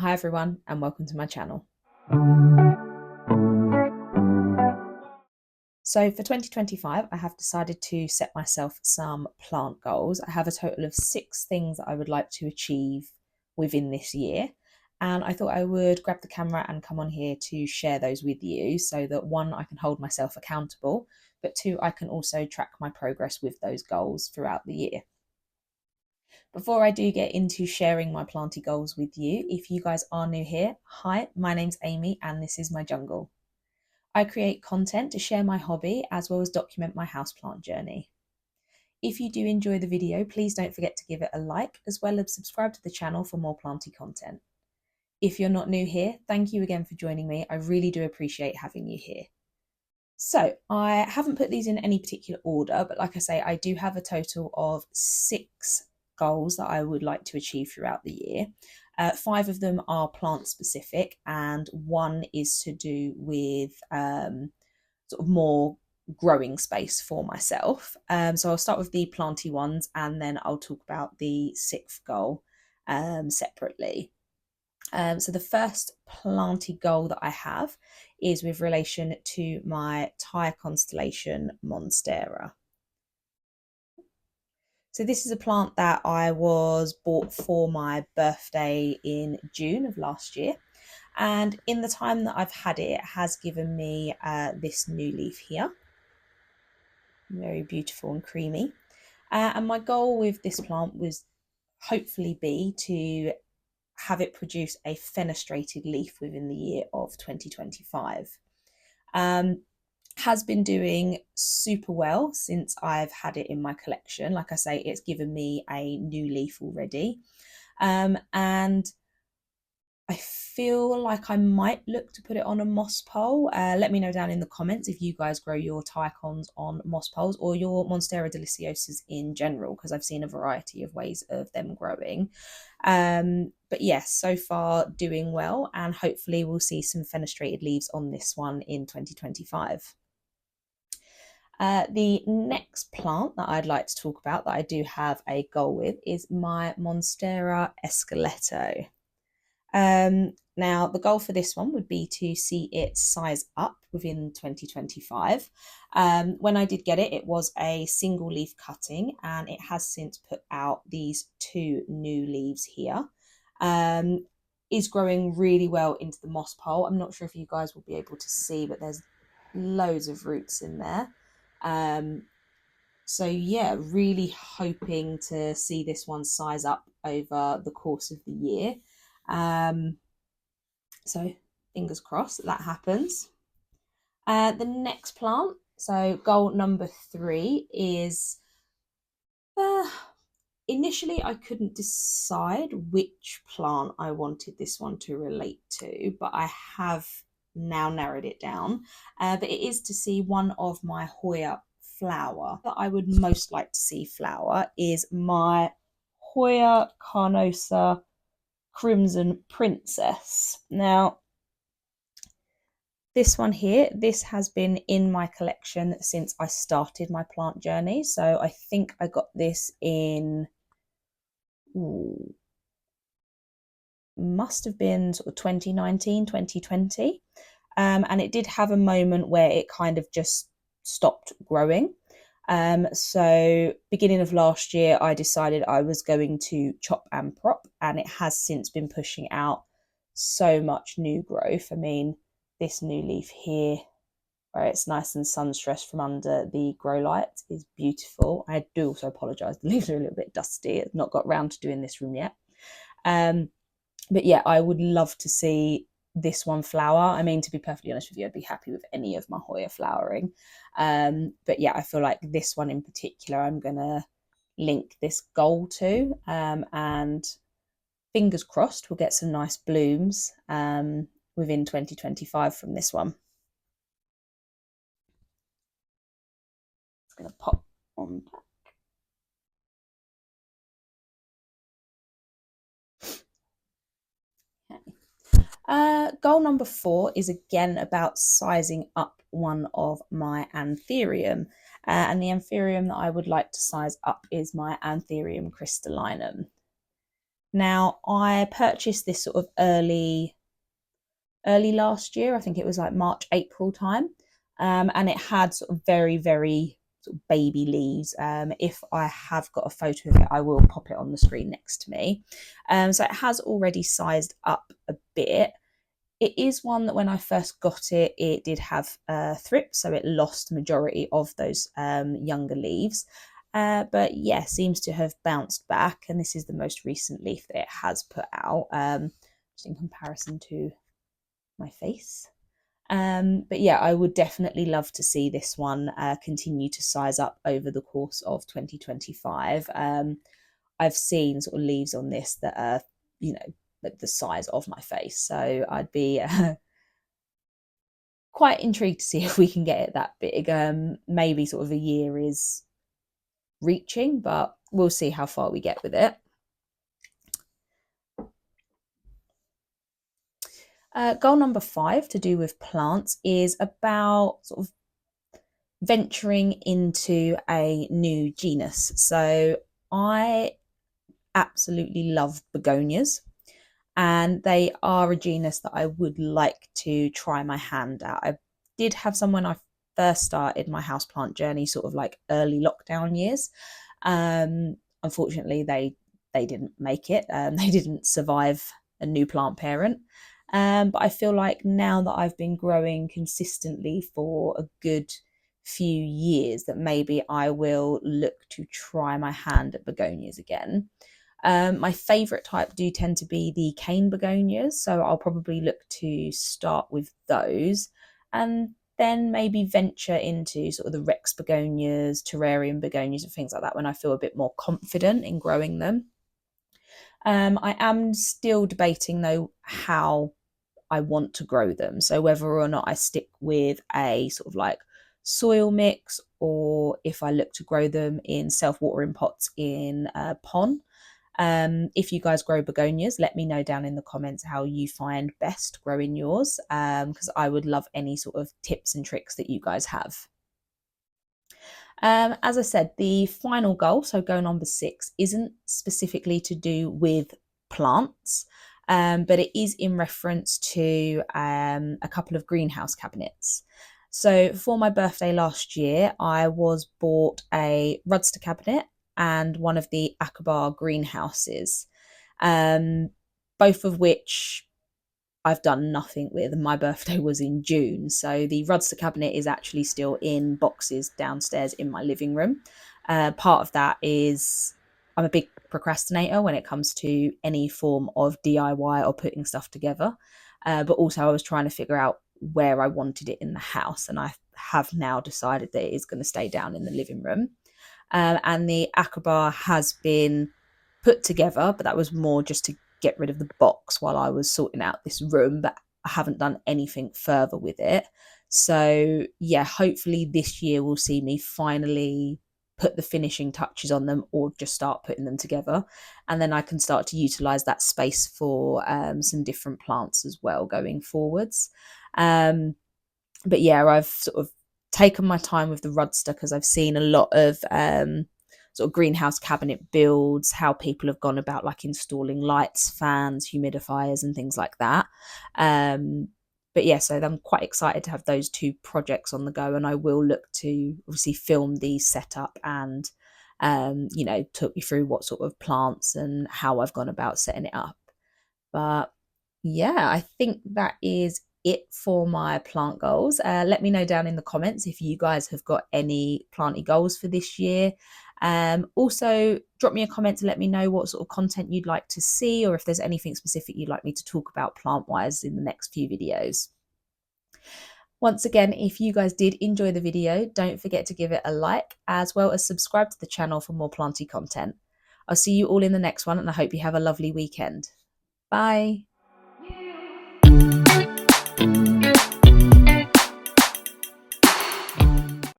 Hi everyone and welcome to my channel. So for 2025 I have decided to set myself some plant goals. I have a total of 6 things that I would like to achieve within this year, and I thought I would grab the camera and come on here to share those with you so that 1, I can hold myself accountable, but 2, I can also track my progress with those goals throughout the year. Before I do get into sharing my planty goals with you, if you guys are new here, hi, my name's Amy and this is my jungle. I create content to share my hobby as well as document my houseplant journey. If you do enjoy the video, please don't forget to give it a like as well as subscribe to the channel for more planty content. If you're not new here, thank you again for joining me. I really do appreciate having you here. So I haven't put these in any particular order, but like I say, I do have a total of 6 goals that I would like to achieve throughout the year. 5 of them are plant specific and 1 is to do with sort of more growing space for myself. So I'll start with the planty ones and then I'll talk about the 6th goal separately. So the first planty goal that I have is with relation to my Thai constellation Monstera. So this is a plant that I was bought for my birthday in June of last year. And in the time that I've had it, it has given me this new leaf here. Very beautiful and creamy. And my goal with this plant was hopefully be to have it produce a fenestrated leaf within the year of 2025. Has been doing super well since I've had it in my collection. Like I say, it's given me a new leaf already. And I feel like I might look to put it on a moss pole. Let me know down in the comments if you guys grow your Tycons on moss poles or your Monstera deliciosas in general, because I've seen a variety of ways of them growing. But yes, so far doing well, and hopefully we'll see some fenestrated leaves on this one in 2025. The next plant that I'd like to talk about that I do have a goal with is my Monstera esqueleto. Now, the goal for this one would be to see it size up within 2025. When I did get it, it was a single leaf cutting and it has since put out these 2 new leaves here. Is growing really well into the moss pole. I'm not sure if you guys will be able to see, but there's loads of roots in there. So yeah, really hoping to see this one size up over the course of the year. So fingers crossed that happens. The next plant, so goal number 3 is initially I couldn't decide which plant I wanted this one to relate to, but I have now narrowed it down. But it is to see one of my Hoya flower that I would most like to see flower is my Hoya carnosa Crimson Princess. Now, this one here, this has been in my collection since I started my plant journey. So I think I got this in, must have been sort of 2019, 2020. And it did have a moment where it kind of just stopped growing. So beginning of last year, I decided I was going to chop and prop, and it has since been pushing out so much new growth. I mean, this new leaf here, where it's nice and sun stressed from under the grow light, is beautiful. I do also apologise, the leaves are a little bit dusty. I've not got round to doing this room yet. But yeah, I would love to see this one flower. I mean, to be perfectly honest with you, I'd be happy with any of my Hoya flowering. But yeah, I feel like this one in particular, I'm going to link this goal to. And fingers crossed, we'll get some nice blooms within 2025 from this one. It's going to pop on back. Goal number 4 is again about sizing up one of my Antherium. And the Antherium that I would like to size up is my Antherium crystallinum. Now, I purchased this sort of early last year. I think it was like March, April time. And it had sort of very sort of baby leaves. If I have got a photo of it, I will pop it on the screen next to me. So it has already sized up a bit. It is one that when I first got it, it did have thrips, so it lost the majority of those younger leaves. But yeah, seems to have bounced back, and this is the most recent leaf that it has put out, just in comparison to my face. But yeah, I would definitely love to see this one continue to size up over the course of 2025. I've seen sort of leaves on this that are, you know, the size of my face. So I'd be quite intrigued to see if we can get it that big. Maybe sort of a year is reaching, but we'll see how far we get with it. Goal number 5 to do with plants is about sort of venturing into a new genus. So I absolutely love begonias, and they are a genus that I would like to try my hand at. I did have some when I first started my houseplant journey, sort of like early lockdown years. Unfortunately, they didn't make it. They didn't survive a new plant parent. But I feel like now that I've been growing consistently for a good few years, that maybe I will look to try my hand at begonias again. My favourite type do tend to be the cane begonias, so I'll probably look to start with those and then maybe venture into sort of the Rex begonias, terrarium begonias, and things like that when I feel a bit more confident in growing them. I am still debating though how I want to grow them. So whether or not I stick with a sort of like soil mix, or if I look to grow them in self-watering pots in a pond. If you guys grow begonias, let me know down in the comments how you find best growing yours, because I would love any sort of tips and tricks that you guys have. As I said, the final goal, so goal number 6, isn't specifically to do with plants, but it is in reference to a couple of greenhouse cabinets. So for my birthday last year, I was bought a Rudster cabinet and one of the Akbar greenhouses, both of which I've done nothing with. My birthday was in June, so the Rudster cabinet is actually still in boxes downstairs in my living room. Part of that is I'm a big procrastinator when it comes to any form of DIY or putting stuff together. But also I was trying to figure out where I wanted it in the house, and I have now decided that it is going to stay down in the living room. And the Akbar has been put together, but that was more just to get rid of the box while I was sorting out this room, but I haven't done anything further with it. So yeah, hopefully this year will see me finally put the finishing touches on them, or just start putting them together, and then I can start to utilize that space for some different plants as well going forwards. But yeah, I've sort of taken my time with the Rudster because I've seen a lot of sort of greenhouse cabinet builds, how people have gone about like installing lights, fans, humidifiers, and things like that. But yeah, so I'm quite excited to have those 2 projects on the go, and I will look to obviously film these setup and you know, talk you through what sort of plants and how I've gone about setting it up. But yeah, I think that is it for my plant goals. Let me know down in the comments if you guys have got any planty goals for this year. Also, drop me a comment to let me know what sort of content you'd like to see, or if there's anything specific you'd like me to talk about plant-wise in the next few videos. Once again, if you guys did enjoy the video, don't forget to give it a like, as well as subscribe to the channel for more planty content. I'll see you all in the next one, and I hope you have a lovely weekend. Bye.